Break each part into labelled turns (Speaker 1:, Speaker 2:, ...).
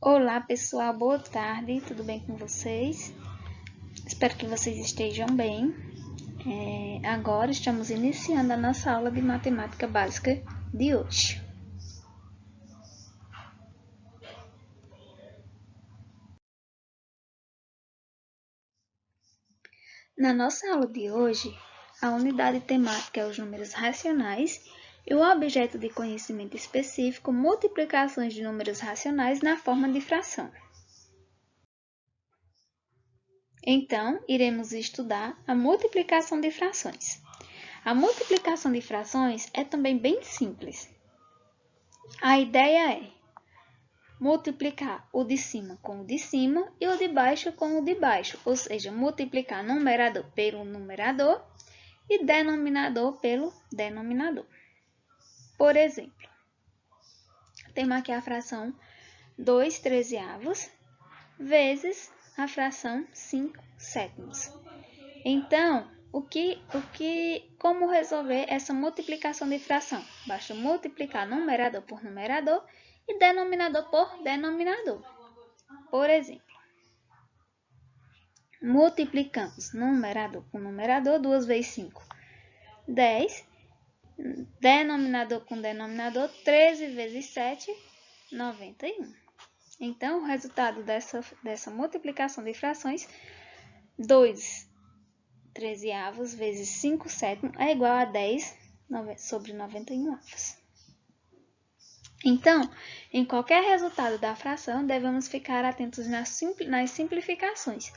Speaker 1: Olá pessoal, boa tarde, tudo bem com vocês? Espero que vocês estejam bem. Agora estamos iniciando a nossa aula de matemática básica de hoje. Na nossa aula de hoje, a unidade temática é os números racionais e o objeto de conhecimento específico, multiplicações de números racionais na forma de fração. Então, iremos estudar a multiplicação de frações. A multiplicação de frações é também bem simples. A ideia é multiplicar o de cima com o de cima e o de baixo com o de baixo, ou seja, multiplicar numerador pelo numerador e denominador pelo denominador. Por exemplo, temos aqui a fração 2/13 vezes a fração 5/7. Então, como resolver essa multiplicação de fração? Basta multiplicar numerador por numerador e denominador por denominador. Por exemplo, multiplicamos numerador por numerador, 2 vezes 5, 10. Denominador com denominador, 13 vezes 7, 91. Então, o resultado dessa multiplicação de frações, 2/13 vezes 5/7 é igual a 10 sobre 91 avos. Então, em qualquer resultado da fração, devemos ficar atentos nas simplificações.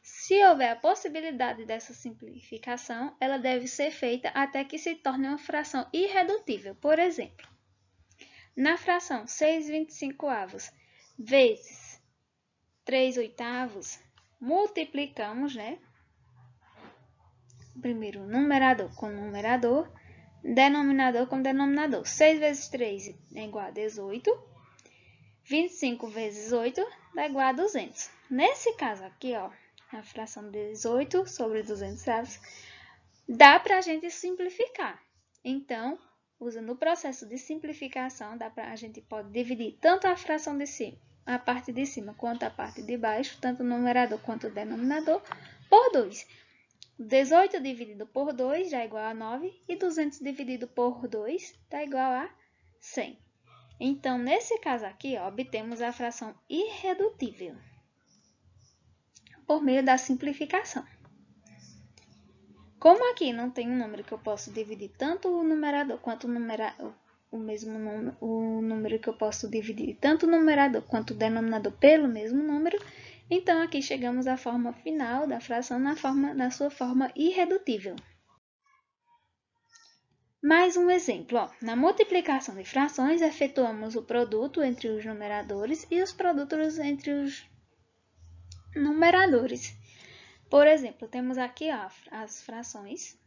Speaker 1: Se houver a possibilidade dessa simplificação, ela deve ser feita até que se torne uma fração irredutível. Por exemplo, na fração 6/25 vezes 3/8, multiplicamos, primeiro numerador com numerador, denominador com denominador. 6 vezes 3 é igual a 18. 25 vezes 8 dá igual a 200. Nesse caso aqui, a fração 18 sobre 200 avos, dá para a gente simplificar. Então, usando o processo de simplificação, a gente pode dividir tanto a fração de cima, a parte de cima, quanto a parte de baixo, tanto o numerador quanto o denominador, por 2. 18 dividido por 2 dá igual a 9 e 200 dividido por 2 dá igual a 100. Então, nesse caso aqui, obtemos a fração irredutível por meio da simplificação. Como aqui não tem um número que eu posso dividir tanto o numerador quanto o número que eu posso dividir tanto o numerador quanto o denominador pelo mesmo número, então aqui chegamos à forma final da fração na sua forma irredutível. Mais um exemplo, na multiplicação de frações, efetuamos o produto entre os numeradores e os produtos entre os numeradores. Por exemplo, temos aqui as frações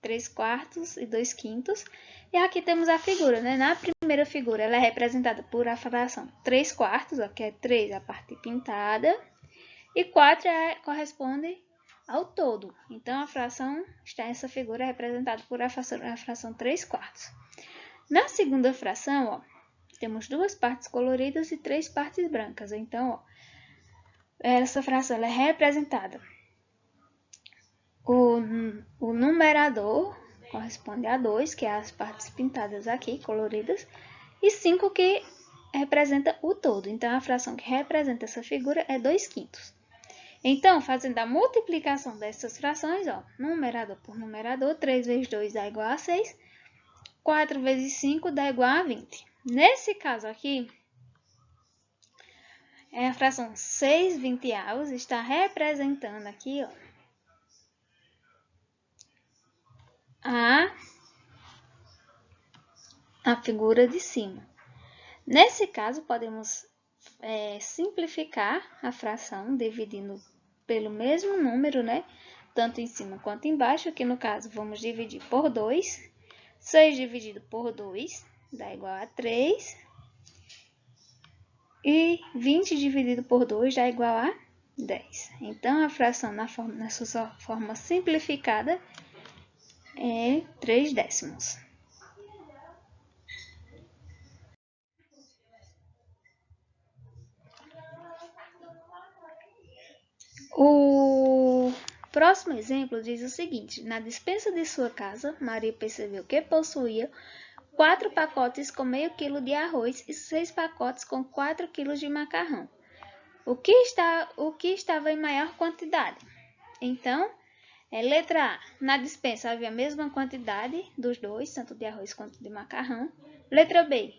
Speaker 1: 3/4 e 2/5, e aqui temos a figura, Na primeira figura, ela é representada por a fração 3/4, que é 3 a parte pintada, e 4 corresponde ao todo. Então, essa figura é representada por a fração 3/4. Na segunda fração, temos 2 partes coloridas e 3 partes brancas. Então, essa fração ela é representada. O numerador corresponde a 2, que é as partes pintadas aqui, coloridas, e 5, que representa o todo. Então, a fração que representa essa figura é 2/5. Então, fazendo a multiplicação dessas frações, numerador por numerador, 3 vezes 2 dá igual a 6, 4 vezes 5 dá igual a 20. Nesse caso aqui, a fração 6/20 está representando aqui, a figura de cima. Nesse caso, podemos simplificar a fração dividindo pelo mesmo número, tanto em cima quanto embaixo, que no caso vamos dividir por 2. 6 dividido por 2 dá igual a 3. E 20 dividido por 2 dá igual a 10. Então, a fração na sua forma simplificada é 3/10. O próximo exemplo diz o seguinte: na despensa de sua casa, Maria percebeu que possuía 4 pacotes com meio quilo de arroz e 6 pacotes com 4 quilos de macarrão. O que estava em maior quantidade? Então, letra A. Na despensa havia a mesma quantidade dos dois, tanto de arroz quanto de macarrão. Letra B.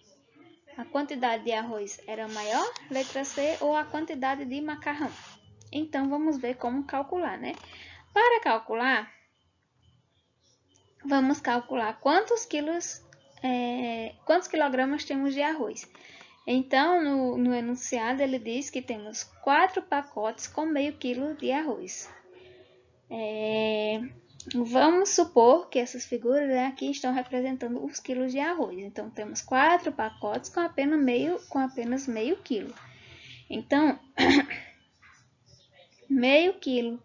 Speaker 1: A quantidade de arroz era maior. Letra C. Ou a quantidade de macarrão. Então, vamos ver como calcular, né? Para calcular, vamos calcular quantos quilogramas temos de arroz. Então, no enunciado, ele diz que temos 4 pacotes com meio quilo de arroz. Vamos supor que essas figuras aqui estão representando os quilos de arroz. Então, temos 4 pacotes com apenas meio quilo. Então, meio quilo.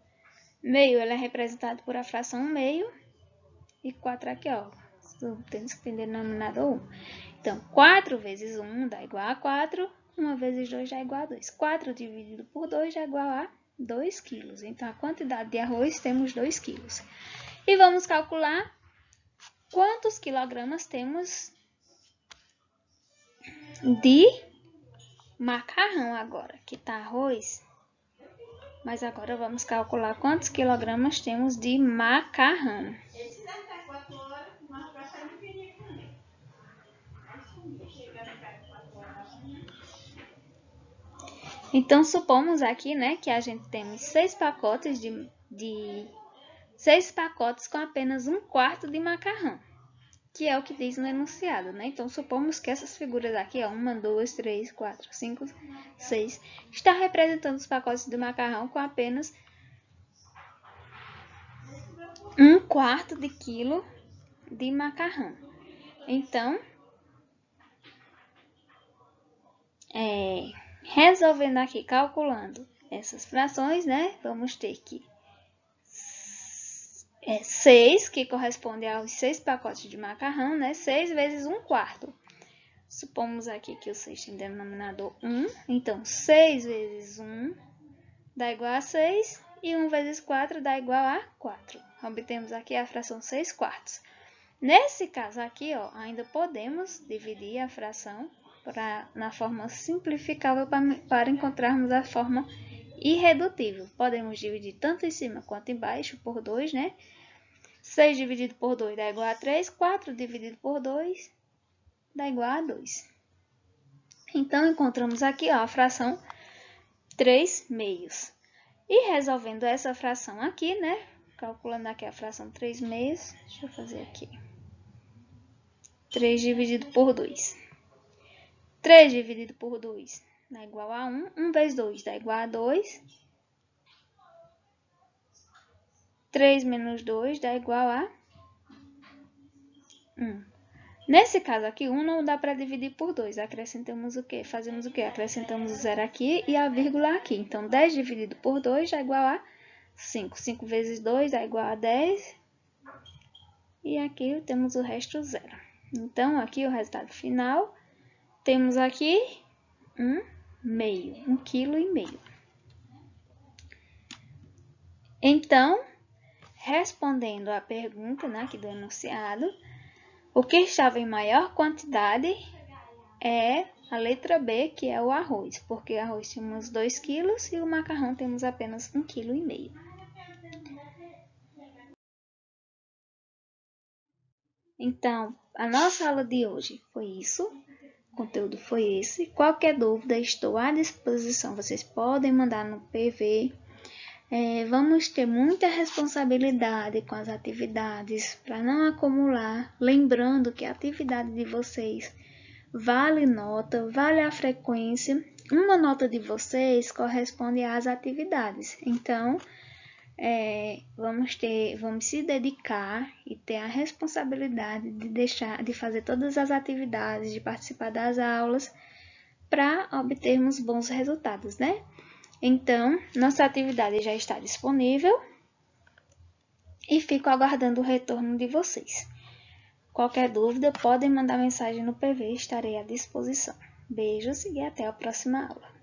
Speaker 1: Meio ele é representado por a fração meio e 4 aqui, ó. Temos que ter denominador 1. Então, 4 vezes 1 dá igual a 4. 1 vezes 2 dá igual a 2. 4 dividido por 2 dá igual a 2 quilos. Então, a quantidade de arroz temos 2 quilos. E vamos calcular quantos quilogramas temos de macarrão agora. Aqui está arroz. Mas agora vamos calcular quantos quilogramas temos de macarrão. Então, supomos aqui, né, que a gente temos 6 pacotes 6 pacotes com apenas 1/4 de macarrão, que é o que diz no enunciado, né? Então, supomos que essas figuras aqui, ó, 1, 2, 3, 4, 5, 6, está representando os pacotes de macarrão com apenas 1/4 de quilo de macarrão. Então, resolvendo aqui, calculando essas frações, né? Vamos ter que 6, que corresponde aos 6 pacotes de macarrão, né? 6 vezes 1/4. Supomos aqui que o 6 tem denominador 1. Então, 6 vezes 1 dá igual a 6. E 1 vezes 4 dá igual a 4. Obtemos aqui a fração 6/4. Nesse caso aqui, ó, ainda podemos dividir a fração na forma simplificável para encontrarmos a forma irredutível. Podemos dividir tanto em cima quanto embaixo por 2, né? 6 dividido por 2 dá igual a 3. 4 dividido por 2 dá igual a 2. Então, encontramos aqui, ó, a fração 3 meios. E resolvendo essa fração aqui, né? Calculando aqui a fração 3 meios. Deixa eu fazer aqui. 3 dividido por 2. 3 dividido por 2 dá igual a 1. 1 vezes 2 dá igual a 2. 3 menos 2 dá igual a 1. Nesse caso aqui, 1 não dá para dividir por 2. Acrescentamos o quê? Fazemos o quê? Acrescentamos o 0 aqui e a vírgula aqui. Então, 10 dividido por 2 dá igual a 5. 5 vezes 2 dá igual a 10. E aqui temos o resto 0. Então, aqui o resultado final, temos aqui 1/2, 1,5 kg. Então, respondendo à pergunta, né, aqui do enunciado, o que estava em maior quantidade é a letra B, que é o arroz, porque arroz temos 2 quilos e o macarrão temos apenas 1,5 kg. Então, a nossa aula de hoje foi isso. O conteúdo foi esse. Qualquer dúvida, estou à disposição. Vocês podem mandar no PV. Vamos ter muita responsabilidade com as atividades para não acumular. Lembrando que a atividade de vocês vale nota, vale a frequência. Uma nota de vocês corresponde às atividades. Então, vamos se dedicar e ter a responsabilidade de fazer todas as atividades, de participar das aulas, para obtermos bons resultados, né? Então, nossa atividade já está disponível e fico aguardando o retorno de vocês. Qualquer dúvida, podem mandar mensagem no PV, estarei à disposição. Beijos e até a próxima aula.